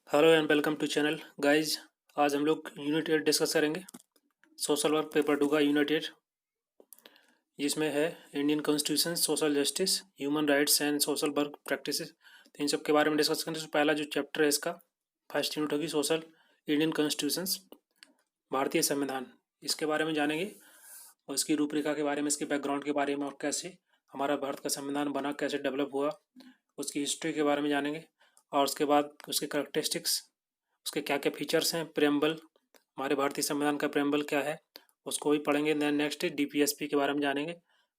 Hello and welcome to channel guys. आज हम लोग यूनिट 8 डिस्कस करेंगे। सोशल वर्क पेपर 2 का यूनिट 8, जिसमें है Indian constitution, social justice, human rights and social work practices. तो इन सब के बारे में डिस्कस करेंगे। तो पहला जो चैप्टर है इसका फर्स्ट यूनिट होगी सोशल इंडियन कॉन्स्टिट्यूशंस, भारतीय संविधान। इसके बारे में जानेंगे और इसकी रूपरेखा के बारे में, इसके बैकग्राउंड के बारे में और कैसे हमारा भारत का संविधान बना, कैसे डेवलप हुआ, उसकी हिस्ट्री के बारे में जानेंगे। और उसके बाद उसके करैक्टरिस्टिक्स, उसके क्या क्या फीचर्स हैं, प्रेम्बल, हमारे भारतीय संविधान का प्रेम्बल क्या है, उसको भी पढ़ेंगे। देन नेक्स्ट डीपीएसपी के बारे में जानेंगे।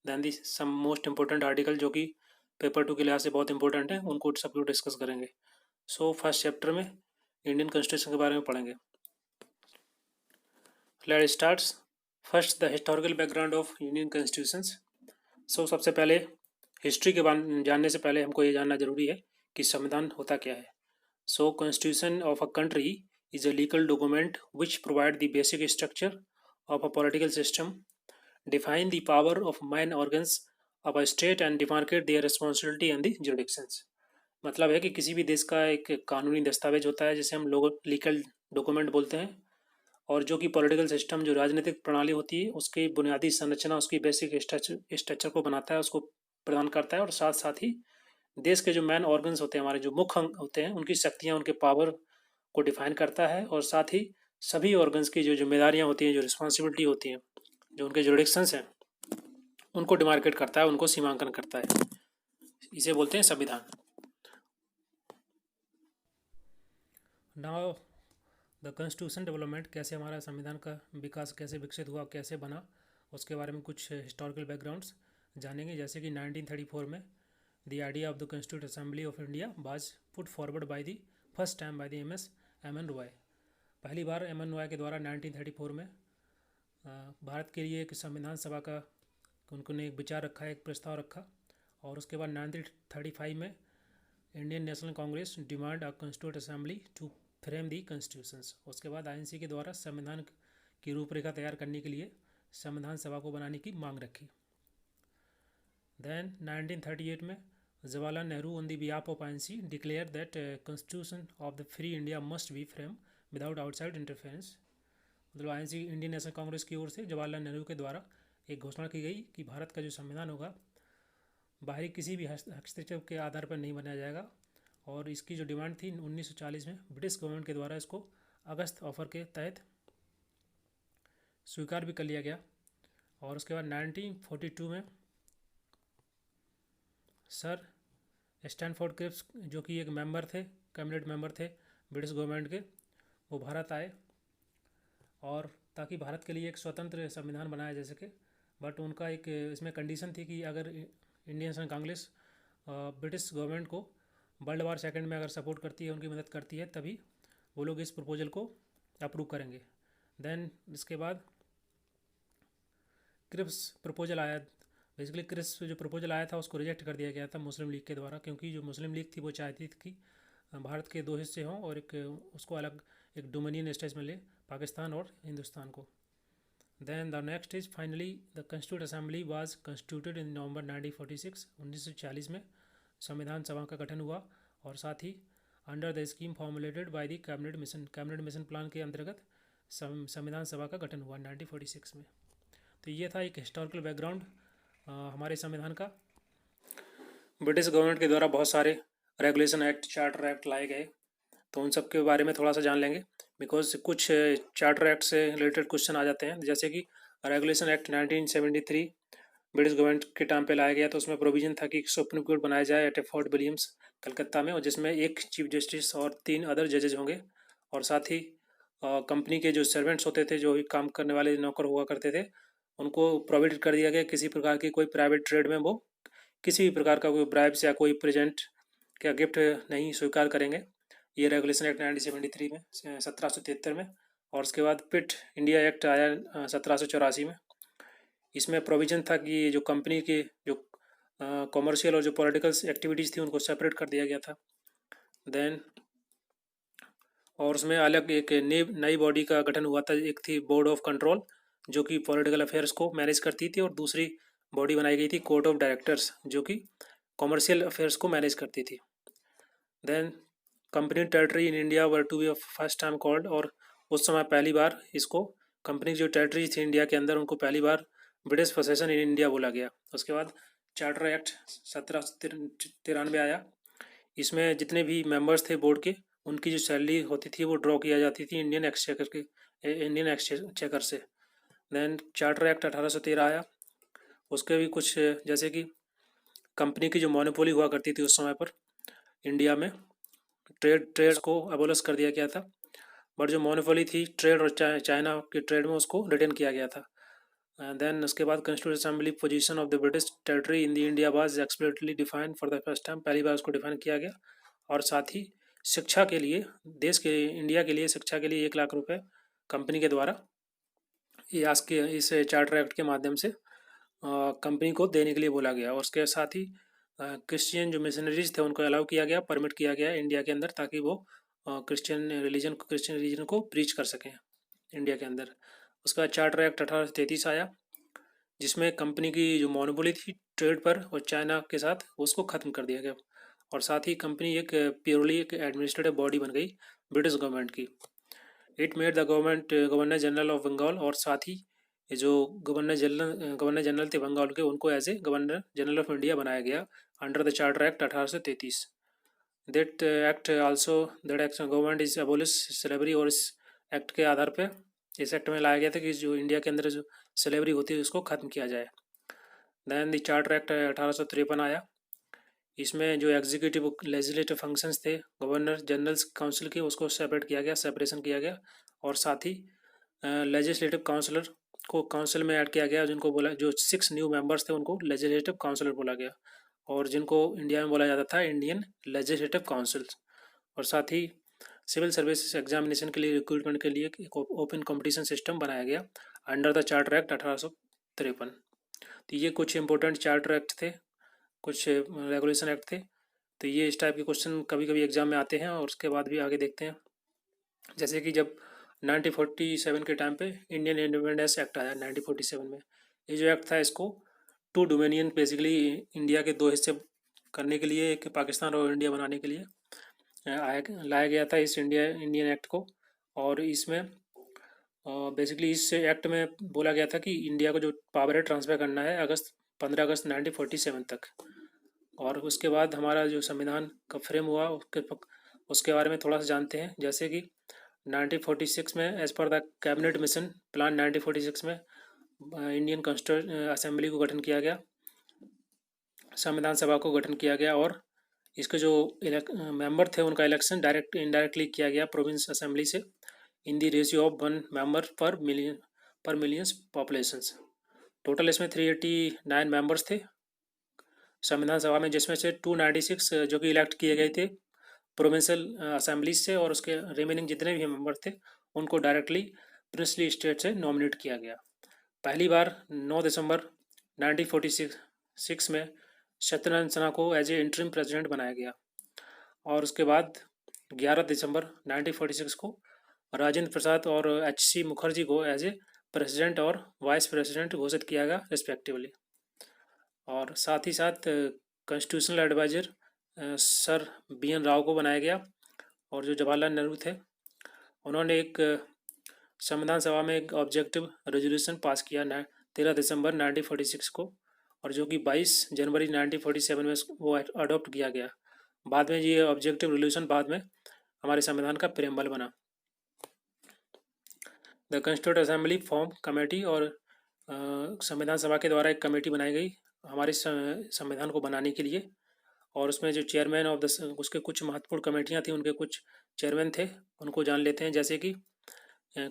देन दी सम मोस्ट इंपॉर्टेंट आर्टिकल जो कि पेपर 2 के लिहाज से बहुत इंपॉर्टेंट है, उनको सब लोग डिस्कस करेंगे। सो फर्स्ट चैप्टर में इंडियन कॉन्स्टिट्यूशन के बारे में पढ़ेंगे। Let's start. First, the historical background of Indian constitutions. So सबसे पहले हिस्ट्री के बारे जानने से पहले हमको ये जानना जरूरी है कि संविधान होता क्या है। So, Constitution of a country is a legal document which provide the basic structure of a political system, define the power of main organs of a state and demarcate their responsibility and the jurisdictions। मतलब है कि किसी भी देश का एक कानूनी दस्तावेज होता है जिसे हम लोग लीगल डॉक्यूमेंट बोलते हैं, और जो कि पॉलिटिकल सिस्टम, जो राजनीतिक प्रणाली होती है, उसकी बुनियादी संरचना, उसकी बेसिक स्ट्रक्चर को बनाता है, उसको प्रदान करता है। और साथ साथ ही देश के जो मेन ऑर्गन्स होते हैं, हमारे जो मुख्य अंग होते हैं, उनकी शक्तियाँ, उनके पावर को डिफाइन करता है। और साथ ही सभी ऑर्गन्स की जो जिम्मेदारियाँ होती हैं, जो रिस्पॉन्सिबिलिटी होती हैं, जो उनके जुरिडिक्शंस हैं, उनको डिमार्केट करता है, उनको सीमांकन करता है। इसे बोलते हैं संविधान। नाउ द कॉन्स्टिट्यूशन डेवलपमेंट, कैसे हमारा संविधान का विकास कैसे विकसित हुआ, कैसे बना, उसके बारे में कुछ हिस्टोरिकल बैकग्राउंड्स जानेंगे। जैसे कि 1934 में The idea of the Constituent Assembly of India was put forward by the first time by the M.N. Roy। पहली बार M.N. रॉय के द्वारा 1934 में भारत के लिए एक संविधान सभा का उन्होंने एक विचार रखा, एक प्रस्ताव रखा। और उसके बाद 1935 में Indian National Congress demand a constituent assembly to frame the constitutions. उसके बाद आईएनसी के द्वारा संविधान की रूपरेखा तैयार करने के लिए संविधान सभा को बनाने की मांग रखी। देन 1938 में Jawaharlal Nehru on the behalf of INC declared that Constitution of the Free India must be framed without outside interference। मतलब आईएनसी, इंडियन नेशनल कांग्रेस की ओर से जवाहरलाल नेहरू के द्वारा एक घोषणा की गई कि भारत का जो संविधान होगा बाहरी किसी भी हस्तक्षेप के आधार पर नहीं बनाया जाएगा। और इसकी जो डिमांड थी 1940 में ब्रिटिश गवर्नमेंट के द्वारा इसको अगस्त ऑफर के तहत स्वीकार भी कर लिया गया। और उसके बाद 1942 में सर स्टैनफोर्ड क्रिप्स, जो कि एक मेंबर थे, कैबिनेट मेंबर थे ब्रिटिश गवर्नमेंट के, वो भारत आए और ताकि भारत के लिए एक स्वतंत्र संविधान बनाया जा सके। बट उनका एक इसमें कंडीशन थी कि अगर Indian National Congress British government को वर्ल्ड वार सेकंड में अगर सपोर्ट करती है, उनकी मदद करती है, तभी वो लोग इस प्रपोजल को अप्रूव करेंगे। देन इसके बाद क्रिप्स प्रपोजल आया। बेसिकली क्रिप्स जो प्रपोजल आया था उसको रिजेक्ट कर दिया गया था मुस्लिम लीग के द्वारा, क्योंकि जो मुस्लिम लीग थी वो चाहती थी कि भारत के दो हिस्से हों और एक उसको अलग एक डोमिनियन स्टेज में ले, पाकिस्तान और हिंदुस्तान को। Then the next is finally the constitute assembly was constituted in November 1946। 1940 में संविधान सभा का गठन हुआ। और साथ ही under the scheme formulated by the cabinet mission plan के अंतर्गत संविधान सभा का गठन हुआ 1946 में। तो ये था एक हिस्टोरिकल बैकग्राउंड हमारे संविधान का। ब्रिटिश गवर्नमेंट के द्वारा बहुत सारे रेगुलेशन एक्ट, चार्टर एक्ट लाए गए, तो उन सब के बारे में थोड़ा सा जान लेंगे। बिकॉज कुछ चार्टर एक्ट से रिलेटेड क्वेश्चन आ जाते हैं। जैसे कि रेगुलेशन एक्ट 1973 ब्रिटिश गवर्नमेंट के टाइम पे लाया गया, तो उसमें प्रोविजन था कि सुप्रीम कोर्ट बनाया जाए एट फोर्ट विलियम्स कलकत्ता में, और जिसमें एक चीफ जस्टिस और 3 अदर जजेज होंगे। और साथ ही कंपनी के जो सर्वेंट्स होते थे, जो काम करने वाले नौकर हुआ करते थे, उनको प्रोवाइड कर दिया गया किसी प्रकार की कोई प्राइवेट ट्रेड में वो किसी भी प्रकार का कोई ब्राइब्स या कोई प्रेजेंट या गिफ्ट नहीं स्वीकार करेंगे। ये रेगुलेशन एक्ट 1973 में 1773 में। और उसके बाद पिट इंडिया एक्ट आया 1784 में। इसमें प्रोविजन था कि जो कंपनी के जो कॉमर्शियल और जो पॉलिटिकल एक्टिविटीज़ थी उनको सेपरेट कर दिया गया था। देन और उसमें अलग एक नई बॉडी का गठन हुआ था। एक थी बोर्ड ऑफ कंट्रोल, जो कि पॉलिटिकल अफेयर्स को मैनेज करती थी, और दूसरी बॉडी बनाई गई थी कोर्ट ऑफ डायरेक्टर्स, जो कि कॉमर्शियल अफेयर्स को मैनेज करती थी। Then company territory in India were to be first time called, और उस समय पहली बार इसको कंपनी जो टेरिटरी थी इंडिया के अंदर उनको पहली बार ब्रिटिश पोसेशन इन इंडिया बोला गया। उसके बाद चार्टर एक्ट 1793 आया। इसमें जितने भी मेंबर्स थे बोर्ड के, उनकी जो सैलरी होती थी वो ड्रॉ किया जाती थी इंडियन एक्सचेकर से। देन चार्टर एक्ट 1813 आया। उसके भी कुछ जैसे कि कंपनी की जो मोनोपोली हुआ करती थी उस समय पर इंडिया में, ट्रेड को अबोलिश कर दिया गया था। बट जो मोनोपोली थी ट्रेड और चाइना के ट्रेड में, उसको रिटेन किया गया था। देन उसके बाद constitution assembly position of the British territory in the India was explicitly defined for the first time, पहली बार उसको डिफाइन किया गया। और साथ ही शिक्षा के लिए, देश के इंडिया के लिए शिक्षा के लिए 1 लाख रुपए कंपनी के द्वारा इस चार्टर एक्ट के माध्यम से कंपनी को देने के लिए बोला गया। और उसके साथ ही क्रिश्चियन जो मिशनरीज थे उनको अलाउ किया गया, परमिट किया गया इंडिया के अंदर, ताकि वो क्रिश्चियन रिलीजन को प्रीच कर सकें इंडिया के अंदर। उसका चार्टर एक्ट 1833 आया, जिसमें कंपनी की जो मोनोपोली थी ट्रेड पर और चाइना के साथ, उसको ख़त्म कर दिया गया। और साथ ही कंपनी एक प्योरली एक एडमिनिस्ट्रेटिव बॉडी बन गई ब्रिटिश गवर्नमेंट की। It made the governor general of Bengal, और साथ ही ये जो गवर्नर जनरल थे बंगाल के, उनको as a governor general of India बनाया गया under the charter act 1833। That act also that act government is abolish slavery, और इस एक्ट के आधार पे, इस एक्ट में लाया गया था कि जो इंडिया के अंदर जो स्लेवरी होती है उसको ख़त्म किया जाए। दैन द चार्टर एक्ट 1853 आया। इसमें जो एग्जीक्यूटिव लेजिस्लेटिव फंक्शंस थे गवर्नर जनरल्स काउंसिल के, उसको सेपरेट किया गया, सेपरेशन किया गया। और साथ ही लेजिस्लेटिव काउंसलर को काउंसिल में ऐड किया गया, जिनको बोला, जो 6 न्यू मेंबर्स थे उनको लेजिस्लेटिव काउंसलर बोला गया, और जिनको इंडिया में बोला जाता था इंडियन लेजिस्लेटिव काउंसिल। और साथ ही सिविल सर्विस एग्जामिनेशन के लिए रिक्रूटमेंट के लिए एक ओपन कंपटीशन सिस्टम बनाया गया अंडर द चार्टर एक्ट 1853। तो ये कुछ इंपॉर्टेंट चार्टर एक्ट थे, कुछ रेगुलेशन एक्ट थे। तो ये इस टाइप के क्वेश्चन कभी कभी एग्जाम में आते हैं, और उसके बाद भी आगे देखते हैं। जैसे कि जब 1947 के टाइम पे इंडियन इंडिपेंडेंस एक्ट आया 1947 में, ये जो एक्ट था इसको टू डोमिनियन बेसिकली इंडिया के 2 हिस्से करने के लिए, एक पाकिस्तान और इंडिया बनाने के लिए लाया गया था इस इंडियन एक्ट को। और इसमें बेसिकली इस एक्ट में बोला गया था कि इंडिया को जो पावर है ट्रांसफ़र करना है 15 अगस्त 1947 तक। और उसके बाद हमारा जो संविधान का फ्रेम हुआ उसके बारे में थोड़ा सा जानते हैं। जैसे कि 1946 में as per the cabinet mission plan 1946 में इंडियन कॉन्स्टिट्यूशन असेंबली को गठन किया गया, संविधान सभा को गठन किया गया। और इसके जो मेंबर थे उनका इलेक्शन इनडायरेक्टली किया गया प्रोविंस असेंबली से, in the ratio of 1 member पर मिलियंस पॉपुलेशंस। टोटल इसमें 389 मेंबर्स थे संविधान सभा में, जिसमें से 296 जो कि इलेक्ट किए गए थे प्रोविंशियल असेंबलीज से, और उसके रिमेनिंग जितने भी मेंबर थे उनको डायरेक्टली प्रिंसली स्टेट से नॉमिनेट किया गया। पहली बार 9 दिसंबर 1946 में सत्यनारायण सिन्हा को एज ए इंटरिम प्रेसिडेंट बनाया गया। और उसके बाद 11 दिसंबर 1946 को राजेंद्र प्रसाद और HC मुखर्जी को एज ए प्रेसिडेंट और वाइस प्रेसिडेंट घोषित किया गया रिस्पेक्टिवली। और साथ ही साथ constitutional adviser sir BN Rao को बनाया गया। और जो जवाहरलाल नेहरू थे उन्होंने एक संविधान सभा में एक ऑब्जेक्टिव रेजोल्यूशन पास किया 13 दिसंबर 1946 को, और जो कि 22 जनवरी 1947 में वो अडॉप्ट किया गया। बाद में ये ऑब्जेक्टिव रेजोल्यूशन बाद में हमारे संविधान का प्रेम्बल बना। The constituent assembly form committee, और संविधान सभा के द्वारा एक कमेटी बनाई गई हमारे संविधान को बनाने के लिए। और उसमें जो चेयरमैन ऑफ द उसके कुछ महत्वपूर्ण कमेटियां थी, उनके कुछ चेयरमैन थे, उनको जान लेते हैं। जैसे कि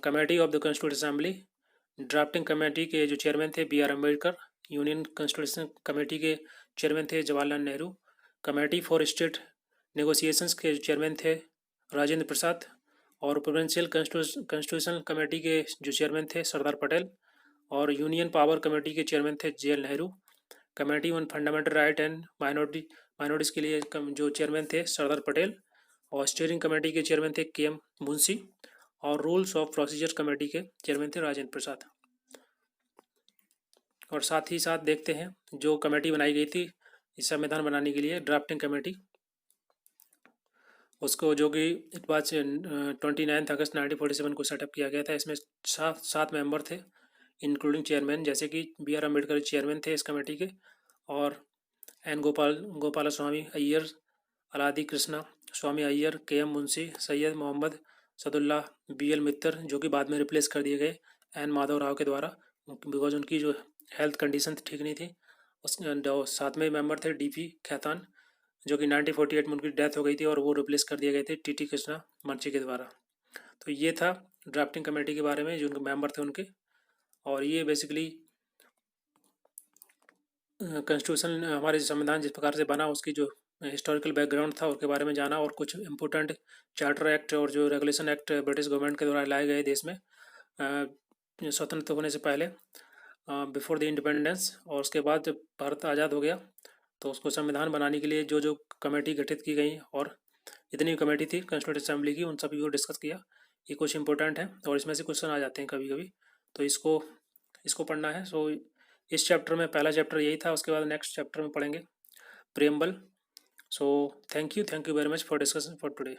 committee of the constituent assembly, drafting committee के जो चेयरमैन थे BR Ambedkar, union constitution committee के चेयरमैन थे Jawaharlal Nehru, committee for state negotiations के चेयरमैन थे राजेंद्र प्रसाद, और प्रोविंशियल कॉन्स्टिट्यूशनल कमेटी के जो चेयरमैन थे सरदार पटेल, और यूनियन पावर कमेटी के चेयरमैन थे JL Nehru. Committee on fundamental right and minorities के लिए जो चेयरमैन थे सरदार पटेल, और स्टीयरिंग कमेटी के चेयरमैन थे KM मुंशी, और रूल्स ऑफ प्रोसीजर कमेटी के चेयरमैन थे राजेंद्र प्रसाद। और साथ ही साथ देखते हैं जो कमेटी बनाई गई थी इस संविधान बनाने के लिए, ड्राफ्टिंग कमेटी। उसको जो कि इट वाज 29 अगस्त 1947 को सेटअप किया गया था। इसमें सात सात मेंबर थे इंक्लूडिंग चेयरमैन, जैसे कि बी आर अम्बेडकर चेयरमैन थे इस कमेटी के, और N Gopala Swami Ayyar, Alladi Krishna Swami Ayyar, K M Munshi, Syed Mohammad Saadulla, B L Mitter, जो कि बाद में रिप्लेस कर दिए गए एन माधव राव के द्वारा, बिकॉज उनकी जो हेल्थ कंडीशन ठीक नहीं थी। उस सातवें मेंबर थे डी पी खैतान, जो कि 1948 में उनकी डेथ हो गई थी, और वो रिप्लेस कर दिए गए थे टी टी कृष्णा मर्ची के द्वारा। तो ये था ड्राफ्टिंग कमेटी के बारे में, जो उनके मेंबर थे उनके। और ये बेसिकली कॉन्स्टिट्यूशन, हमारे संविधान जिस प्रकार से बना उसकी जो हिस्टोरिकल बैकग्राउंड था उसके बारे में जाना, और कुछ इम्पोर्टेंट चार्टर एक्ट और जो रेगुलेशन एक्ट ब्रिटिश गवर्नमेंट के द्वारा लाए गए देश में स्वतंत्र होने से पहले, बिफोर द इंडिपेंडेंस। और उसके बाद जब भारत आज़ाद हो गया तो उसको संविधान बनाने के लिए जो जो कमेटी गठित की गई, और जितनी भी कमेटी थी कॉन्स्टिट्यूंट असेंबली की, उन सभी को डिस्कस किया। ये कुछ इंपॉर्टेंट है और इसमें से क्वेश्चन आ जाते हैं कभी कभी, तो इसको इसको पढ़ना है। सो इस चैप्टर में पहला चैप्टर यही था, उसके बाद नेक्स्ट चैप्टर में पढ़ेंगे preamble. So thank you very much for discussion for today.